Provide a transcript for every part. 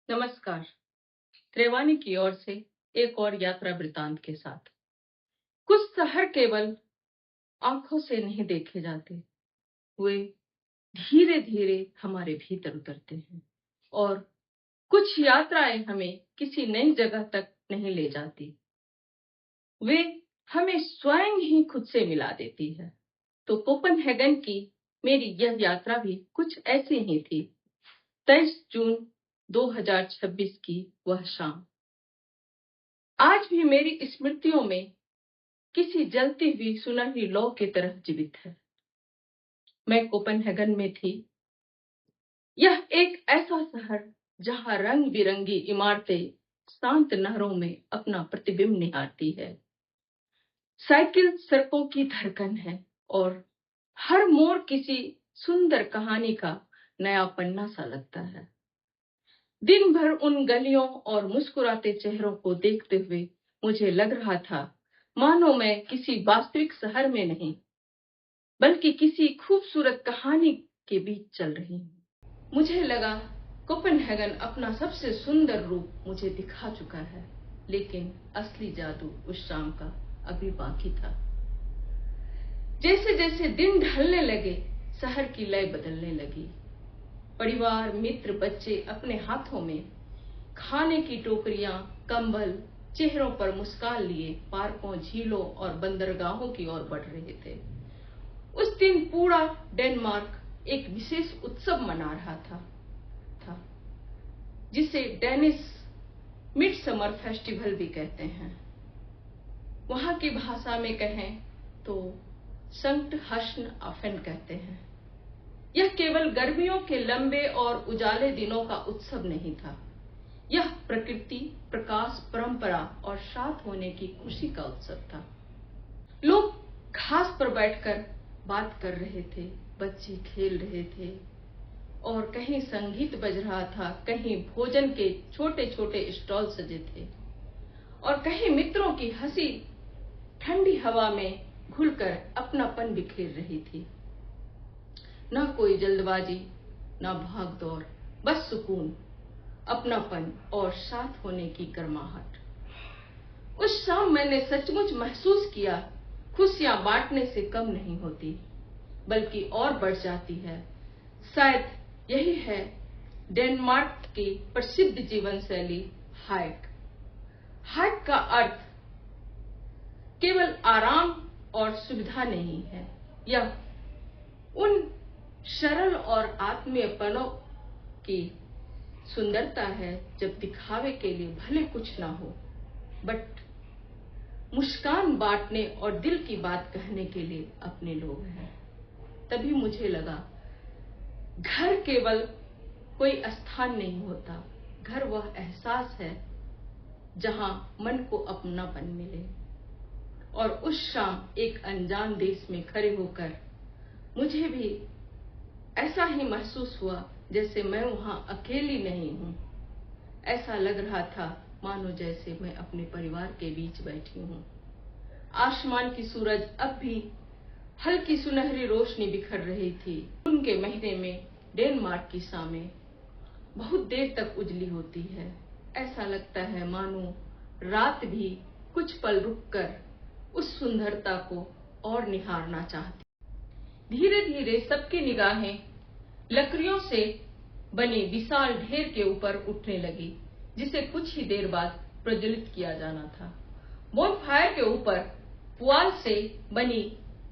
नमस्कार। त्रिवाणी की ओर से एक और यात्रा वृतांत के साथ। कुछ शहर केवल आंखों से नहीं देखे जाते, वे धीरे धीरे हमारे भीतर उतरते हैं। और कुछ यात्राएं हमें किसी नई जगह तक नहीं ले जाती, वे हमें स्वयं ही खुद से मिला देती है। तो कोपेनहेगन की मेरी यह यात्रा भी कुछ ऐसी ही थी। 23 जून 2026 की वह शाम आज भी मेरी स्मृतियों में किसी जलती हुई सुनहरी लौ की तरह जीवित है। मैं कोपेनहेगन में थी। यह एक ऐसा शहर जहां रंग बिरंगी इमारतें शांत नहरों में अपना प्रतिबिंब निहारती है। साइकिल सड़कों की धड़कन है और हर मोड़ किसी सुंदर कहानी का नया पन्ना सा लगता है। दिन भर उन गलियों और मुस्कुराते चेहरों को देखते हुए मुझे लग रहा था मानो मैं किसी वास्तविक शहर में नहीं बल्कि किसी खूबसूरत कहानी के बीच चल रही हूँ। मुझे लगा कोपेनहेगन अपना सबसे सुंदर रूप मुझे दिखा चुका है, लेकिन असली जादू उस शाम का अभी बाकी था। जैसे जैसे दिन ढलने लगे, शहर की लय बदलने लगी। परिवार, मित्र, बच्चे अपने हाथों में खाने की टोकरियां, कंबल, चेहरों पर मुस्कान लिए पार्कों, झीलों और बंदरगाहों की ओर बढ़ रहे थे। उस दिन पूरा डेनमार्क एक विशेष उत्सव मना रहा था जिसे डेनिश मिडसमर फेस्टिवल भी कहते हैं। वहां की भाषा में कहें तो संक्ट हसन अफेन कहते हैं। यह केवल गर्मियों के लंबे और उजाले दिनों का उत्सव नहीं था। यह प्रकृति, प्रकाश, परंपरा और साथ होने की खुशी का उत्सव था। लोग घास पर बैठकर बात कर रहे थे, बच्चे खेल रहे थे और कहीं संगीत बज रहा था, कहीं भोजन के छोटे छोटे स्टॉल सजे थे और कहीं मित्रों की हंसी ठंडी हवा में घुलकर अपनापन बिखेर रही थी। ना कोई जल्दबाजी, ना भाग दौड़, बस सुकून, अपनापन और साथ होने की गर्माहट। उस शाम मैंने सचमुच महसूस किया, खुशियां बांटने से कम नहीं होती बल्कि और बढ़ जाती है। शायद यही है डेनमार्क की प्रसिद्ध जीवन शैली हाइक। हाइक का अर्थ केवल आराम और सुविधा नहीं है, यह उन सरल और आत्मीयपनों की सुंदरता है जब दिखावे के लिए भले कुछ ना हो, बट मुस्कान बांटने और दिल की बात कहने के लिए अपने लोग हैं। तभी मुझे लगा घर केवल कोई स्थान नहीं होता, घर वह एहसास है जहां मन को अपनापन मिले। और उस शाम एक अनजान देश में खड़े होकर मुझे भी ऐसा ही महसूस हुआ जैसे मैं वहां अकेली नहीं हूं। ऐसा लग रहा था मानो जैसे मैं अपने परिवार के बीच बैठी हूं। आसमान की सूरज अब भी हल्की सुनहरी रोशनी बिखर रही थी। जून के महीने में डेनमार्क की शामें बहुत देर तक उजली होती है। ऐसा लगता है मानो रात भी कुछ पल रुककर उस सुंदरता को और निहारना चाहती। धीरे धीरे सबकी निगाहें लकड़ियों से बने विशाल ढेर के ऊपर उठने लगी, जिसे कुछ ही देर बाद प्रज्वलित किया जाना था। बोनफायर के ऊपर पुआल से बनी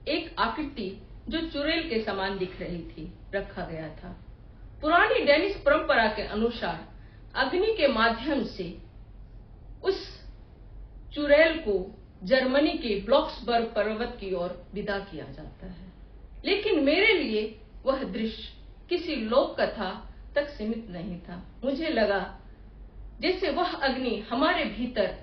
एक आकृति जो चुड़ैल के समान दिख रही थी, रखा गया था। पुरानी डेनिश परंपरा के अनुसार अग्नि के माध्यम से उस चुड़ैल को जर्मनी के ब्लॉक्सबर्ग पर्वत की ओर विदा किया जाता है। लेकिन मेरे लिए वह दृश्य किसी लोक कथा तक सीमित नहीं था। मुझे लगा जैसे वह अग्नि हमारे भीतर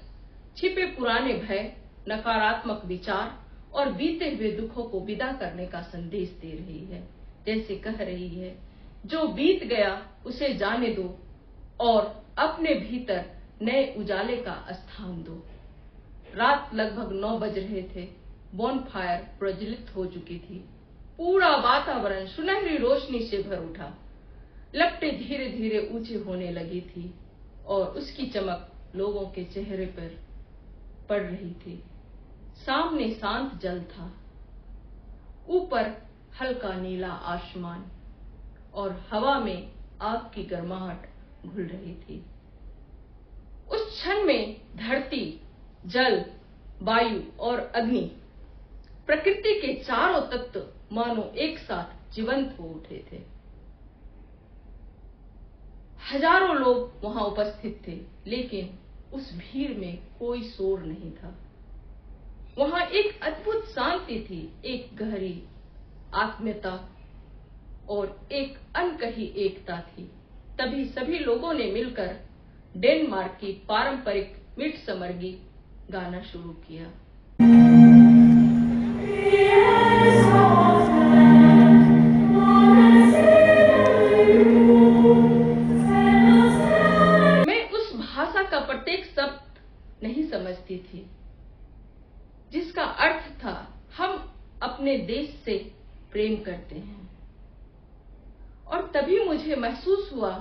छिपे पुराने भय, नकारात्मक विचार और बीते हुए दुखों को विदा करने का संदेश दे रही है। जैसे कह रही है, जो बीत गया उसे जाने दो और अपने भीतर नए उजाले का स्थान दो। रात लगभग 9 बज रहे थे। बोनफायर प्रज्वलित हो चुकी थी। पूरा वातावरण सुनहरी रोशनी से भर उठा। लपटें धीरे धीरे ऊंची होने लगी थी। और उसकी चमक लोगों के चेहरे पर पड़ रही थी। सामने शांत जल था, ऊपर हल्का नीला आसमान और हवा में आग की गर्माहट घुल रही थी। उस क्षण में धरती, जल, वायु और अग्नि, प्रकृति के चारों तत्व मानो एक साथ जीवंत हो उठे थे। हजारों लोग वहां उपस्थित थे, लेकिन उस भीड़ में कोई शोर नहीं था। वहां एक अद्भुत शांति थी, एक गहरी आत्मीयता और एक अनकही एकता थी। तभी सभी लोगों ने मिलकर डेनमार्क की पारंपरिक मिडसमर गीत गाना शुरू किया। मैं उस भाषा का प्रत्येक शब्द नहीं समझती थी, जिसका अर्थ था हम अपने देश से प्रेम करते हैं। और तभी मुझे महसूस हुआ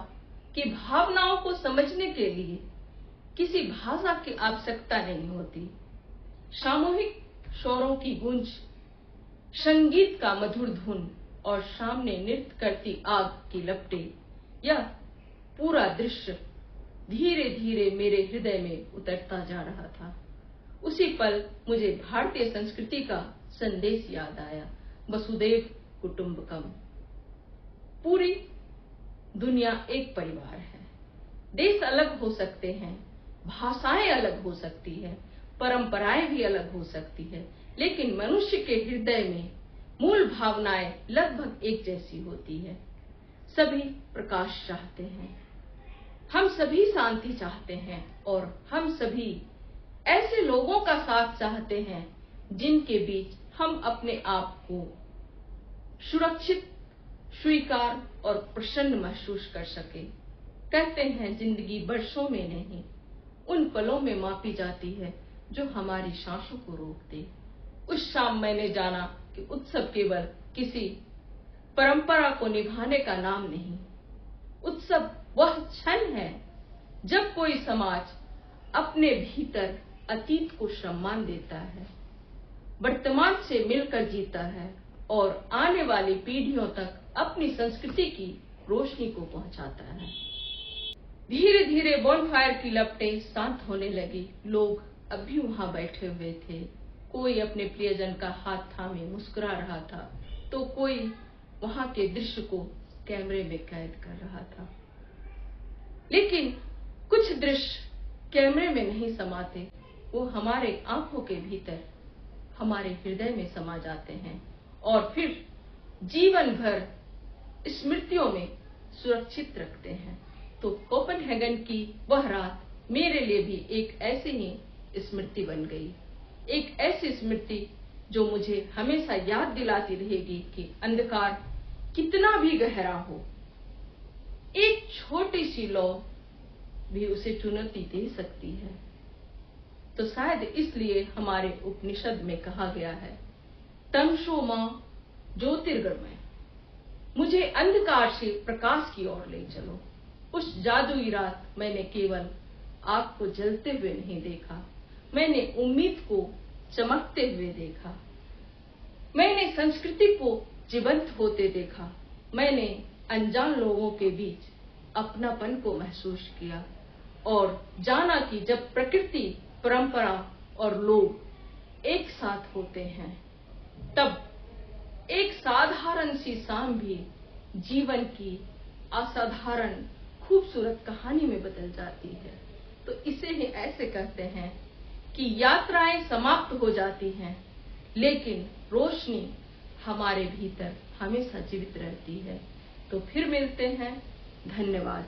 कि भावनाओं को समझने के लिए किसी भाषा की आवश्यकता नहीं होती। सामूहिक स्वरों की गूंज, संगीत का मधुर धुन और सामने नृत्य करती आग की लपटें, यह पूरा दृश्य धीरे धीरे मेरे हृदय में उतरता जा रहा था। उसी पल मुझे भारतीय संस्कृति का संदेश याद आया, वसुधैव कुटुंबकम। पूरी दुनिया एक परिवार है। देश अलग हो सकते हैं, भाषाएं अलग हो सकती है, परंपराएं भी अलग हो सकती है, लेकिन मनुष्य के हृदय में मूल भावनाएं लगभग एक जैसी होती है। सभी प्रकाश चाहते हैं, हम सभी शांति चाहते हैं और हम सभी ऐसे लोगों का साथ चाहते हैं जिनके बीच हम अपने आप को सुरक्षित, स्वीकार और प्रसन्न महसूस कर सके। कहते हैं जिंदगी वर्षों में नहीं, उन पलों में मापी जाती है जो हमारी सांसों को रोक दे। उस शाम मैंने जाना कि उत्सव केवल किसी परंपरा को निभाने का नाम नहीं, उत्सव वह क्षण है जब कोई समाज अपने भीतर अतीत को सम्मान देता है, वर्तमान से मिलकर जीता है और आने वाली पीढ़ियों तक अपनी संस्कृति की रोशनी को पहुंचाता है। धीरे धीरे बॉनफायर की लपटें शांत होने लगी। लोग अब भी वहां बैठे हुए थे। कोई अपने प्रियजन का हाथ थामे मुस्कुरा रहा था, तो कोई वहां के दृश्य को कैमरे में कैद कर रहा था। लेकिन कुछ दृश्य कैमरे में नहीं समाते, वो हमारे आंखों के भीतर, हमारे हृदय में समा जाते हैं और फिर जीवन भर स्मृतियों में सुरक्षित रखते हैं। तो कोपेनहेगन की वह रात मेरे लिए भी एक ऐसी ही स्मृति बन गई, एक ऐसी स्मृति जो मुझे हमेशा याद दिलाती रहेगी कि अंधकार कितना भी गहरा हो, एक छोटी सी लौ भी उसे चुनौती दे सकती है। तो शायद इसलिए हमारे उपनिषद में कहा गया है, तमसो मां ज्योतिर्गमय, मुझे अंधकार से प्रकाश की ओर ले चलो। उस जादुई रात मैंने केवल आग को जलते हुए नहीं देखा, मैंने उम्मीद को चमकते हुए देखा, मैंने संस्कृति को जीवंत होते देखा, मैंने अनजान लोगों के बीच अपनापन को महसूस किया और जाना कि जब प्रकृति, परंपरा और लोग एक साथ होते हैं, तब एक साधारण सी शाम भी जीवन की असाधारण खूबसूरत कहानी में बदल जाती है। तो इसे ही ऐसे कहते हैं कि यात्राएं समाप्त हो जाती हैं, लेकिन रोशनी हमारे भीतर हमेशा जीवित रहती है। तो फिर मिलते हैं। धन्यवाद।